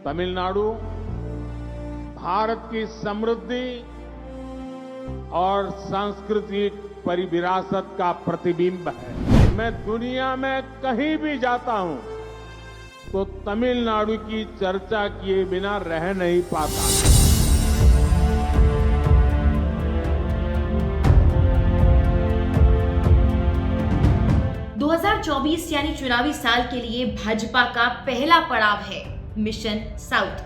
तमिलनाडु भारत की समृद्धि और सांस्कृतिक परिविरासत का प्रतिबिंब है। मैं दुनिया में कहीं भी जाता हूं तो तमिलनाडु की चर्चा किए बिना रह नहीं पाता। 2024 यानी चुनावी साल के लिए भाजपा का पहला पड़ाव है मिशन साउथ।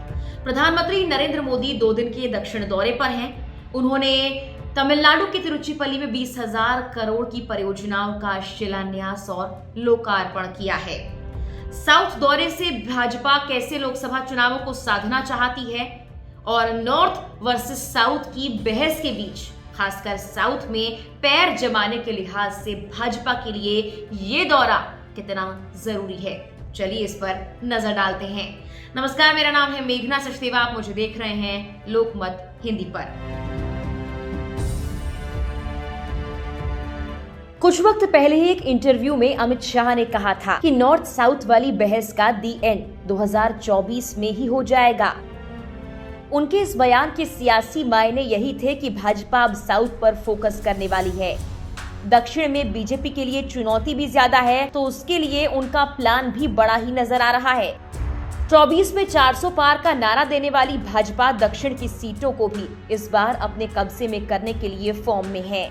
प्रधानमंत्री नरेंद्र मोदी 2 दिन के दक्षिण दौरे पर हैं। उन्होंने तमिलनाडु के तिरुचिपल्ली में 20,000 करोड़ की परियोजनाओं का शिलान्यास और लोकार्पण किया है। साउथ दौरे से भाजपा कैसे लोकसभा चुनावों को साधना चाहती है और नॉर्थ वर्सेस साउथ की बहस के बीच खासकर साउथ में पैर जमाने के लिहाज से भाजपा के लिए ये दौरा कितना जरूरी है, चलिए इस पर नजर डालते हैं। नमस्कार, मेरा नाम है मेघना सचदेवा, आप मुझे देख रहे हैं लोकमत हिंदी पर। कुछ वक्त पहले ही एक इंटरव्यू में अमित शाह ने कहा था कि नॉर्थ साउथ वाली बहस का दी एंड 2024 में ही हो जाएगा। उनके इस बयान के सियासी मायने यही थे कि भाजपा अब साउथ पर फोकस करने वाली है। दक्षिण में बीजेपी के लिए चुनौती भी ज्यादा है, तो उसके लिए उनका प्लान भी बड़ा ही नजर आ रहा है। 24 में 400 पार का नारा देने वाली भाजपा दक्षिण की सीटों को भी इस बार अपने कब्जे में करने के लिए फॉर्म में है।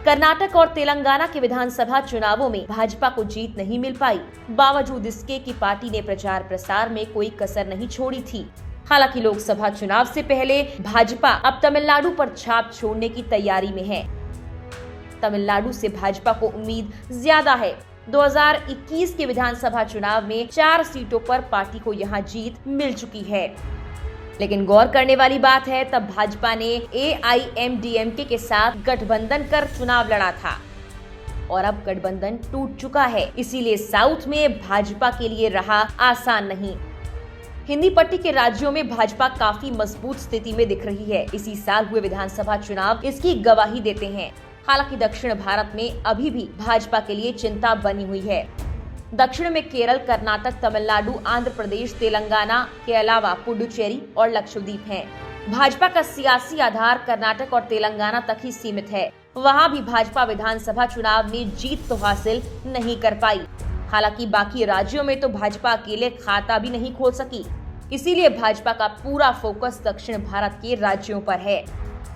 कर्नाटक और तेलंगाना के विधानसभा चुनावों में भाजपा को जीत नहीं मिल पाई, बावजूद इसके कि पार्टी ने प्रचार प्रसार में कोई कसर नहीं छोड़ी थी। हालांकि लोकसभा चुनाव से पहले भाजपा अब तमिलनाडु पर छाप छोड़ने की तैयारी में है। तमिलनाडु से भाजपा को उम्मीद ज्यादा है। 2021 के विधानसभा चुनाव में 4 सीटों पर पार्टी को यहां जीत मिल चुकी है। लेकिन गौर करने वाली बात है, तब भाजपा ने AIMDMK के साथ गठबंधन कर चुनाव लड़ा था और अब गठबंधन टूट चुका है। इसीलिए साउथ में भाजपा के लिए रहा आसान नहीं। हिंदी पट्टी के राज्यों में भाजपा काफी मजबूत स्थिति में दिख रही है। इसी साल हुए विधानसभा चुनाव इसकी गवाही देते हैं। हालांकि दक्षिण भारत में अभी भी भाजपा के लिए चिंता बनी हुई है। दक्षिण में केरल, कर्नाटक, तमिलनाडु, आंध्र प्रदेश, तेलंगाना के अलावा पुडुचेरी और लक्षद्वीप हैं। भाजपा का सियासी आधार कर्नाटक और तेलंगाना तक ही सीमित है। वहां भी भाजपा विधानसभा चुनाव में जीत तो हासिल नहीं कर पाई। हालांकि बाकी राज्यों में तो भाजपा अकेले खाता भी नहीं खोल सकी। इसीलिए भाजपा का पूरा फोकस दक्षिण भारत के राज्यों पर है।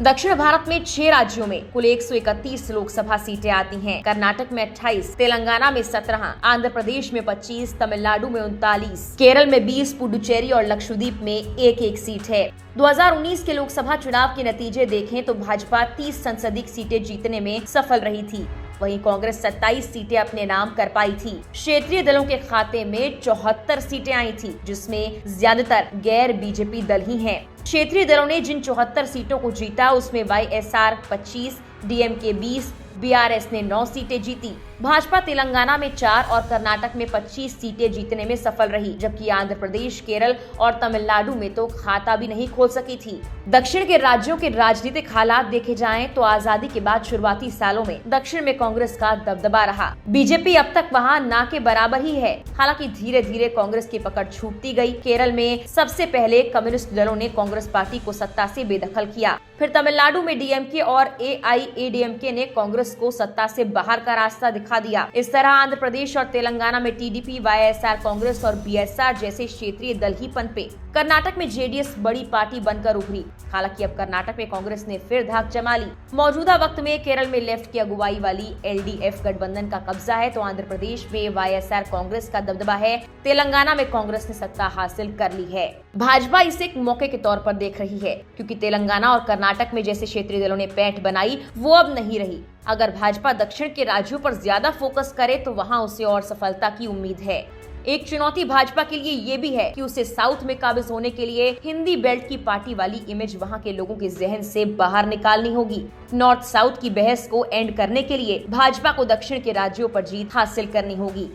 दक्षिण भारत में 6 राज्यों में कुल 131 लोकसभा सीटें आती हैं। कर्नाटक में 28, तेलंगाना में 17, आंध्र प्रदेश में 25, तमिलनाडु में 39, केरल में 20, पुडुचेरी और लक्षद्वीप में 1-1 सीट है। 2019 के लोकसभा चुनाव के नतीजे देखें तो भाजपा 30 संसदीय सीटें जीतने में सफल रही थी। वहीं कांग्रेस 27 सीटें अपने नाम कर पाई थी। क्षेत्रीय दलों के खाते में 74 सीटें आई थी, जिसमें ज्यादातर गैर बीजेपी दल ही हैं। क्षेत्रीय दलों ने जिन 74 सीटों को जीता उसमें YSR 25, DMK 20, BRS ने 9 सीटें जीती। भाजपा तेलंगाना में 4 और कर्नाटक में 25 सीटें जीतने में सफल रही, जबकि आंध्र प्रदेश, केरल और तमिलनाडु में तो खाता भी नहीं खोल सकी थी। दक्षिण के राज्यों के राजनीतिक हालात देखे जाएं तो आजादी के बाद शुरुआती सालों में दक्षिण में कांग्रेस का दबदबा रहा। बीजेपी अब तक वहां ना के बराबर ही है। हालांकि धीरे धीरे कांग्रेस की पकड़ छूटती गई। केरल में सबसे पहले कम्युनिस्ट दलों ने कांग्रेस पार्टी को सत्ता से बेदखल किया। फिर तमिलनाडु में DMK और AIADMK ने कांग्रेस को सत्ता से बाहर का रास्ता दिखा दिया। इस तरह आंध्र प्रदेश और तेलंगाना में TDP, YSR कांग्रेस और BSR जैसे क्षेत्रीय दल ही पनपे। कर्नाटक में JDS बड़ी पार्टी बनकर उभरी। हालांकि अब कर्नाटक में कांग्रेस ने फिर धाक जमा ली। मौजूदा वक्त में केरल में लेफ्ट की अगुवाई वाली LDF गठबंधन का कब्जा है, तो आंध्र प्रदेश में YSR कांग्रेस का दबदबा है। तेलंगाना में कांग्रेस ने सत्ता हासिल कर ली है। भाजपा इसे एक मौके के तौर पर देख रही है, क्योंकि तेलंगाना और कर्नाटक में जैसे क्षेत्रीय दलों ने पैठ बनाई वो अब नहीं रही। अगर भाजपा दक्षिण के राज्यों पर ज्यादा फोकस करे तो वहां उसे और सफलता की उम्मीद है। एक चुनौती भाजपा के लिए ये भी है कि उसे साउथ में काबिज होने के लिए हिंदी बेल्ट की पार्टी वाली इमेज वहां के लोगों के जहन से बाहर निकालनी होगी। नॉर्थ साउथ की बहस को एंड करने के लिए भाजपा को दक्षिण के राज्यों पर जीत हासिल करनी होगी।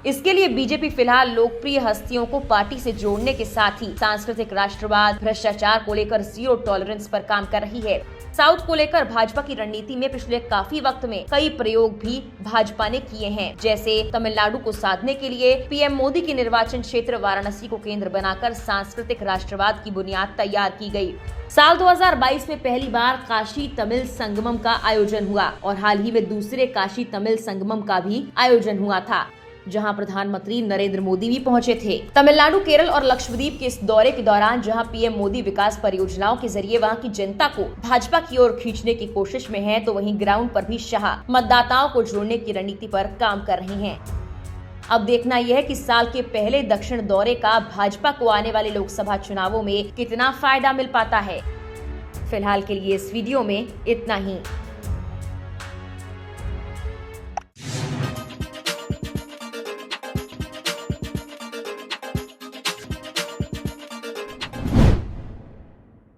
इसके लिए बीजेपी फिलहाल लोकप्रिय हस्तियों को पार्टी से जोड़ने के साथ ही सांस्कृतिक राष्ट्रवाद, भ्रष्टाचार को लेकर जीरो टॉलरेंस पर काम कर रही है। साउथ को लेकर भाजपा की रणनीति में पिछले काफी वक्त में कई प्रयोग भी भाजपा ने किए हैं, जैसे तमिलनाडु को साधने के लिए पीएम मोदी के निर्वाचन क्षेत्र वाराणसी को केंद्र बनाकर सांस्कृतिक राष्ट्रवाद की बुनियाद तैयार की गई। साल 2022 में पहली बार काशी तमिल संगमम का आयोजन हुआ और हाल ही में दूसरे काशी तमिल संगमम का भी आयोजन हुआ था, जहां प्रधानमंत्री नरेंद्र मोदी भी पहुंचे थे। तमिलनाडु, केरल और लक्षद्वीप के इस दौरे के दौरान जहां पीएम मोदी विकास परियोजनाओं के जरिए वहां की जनता को भाजपा की ओर खींचने की कोशिश में हैं, तो वहीं ग्राउंड पर भी शाह मतदाताओं को जोड़ने की रणनीति पर काम कर रहे हैं। अब देखना यह है कि साल के पहले दक्षिण दौरे का भाजपा को आने वाले लोकसभा चुनावों में कितना फायदा मिल पाता है। फिलहाल के लिए इस वीडियो में इतना ही।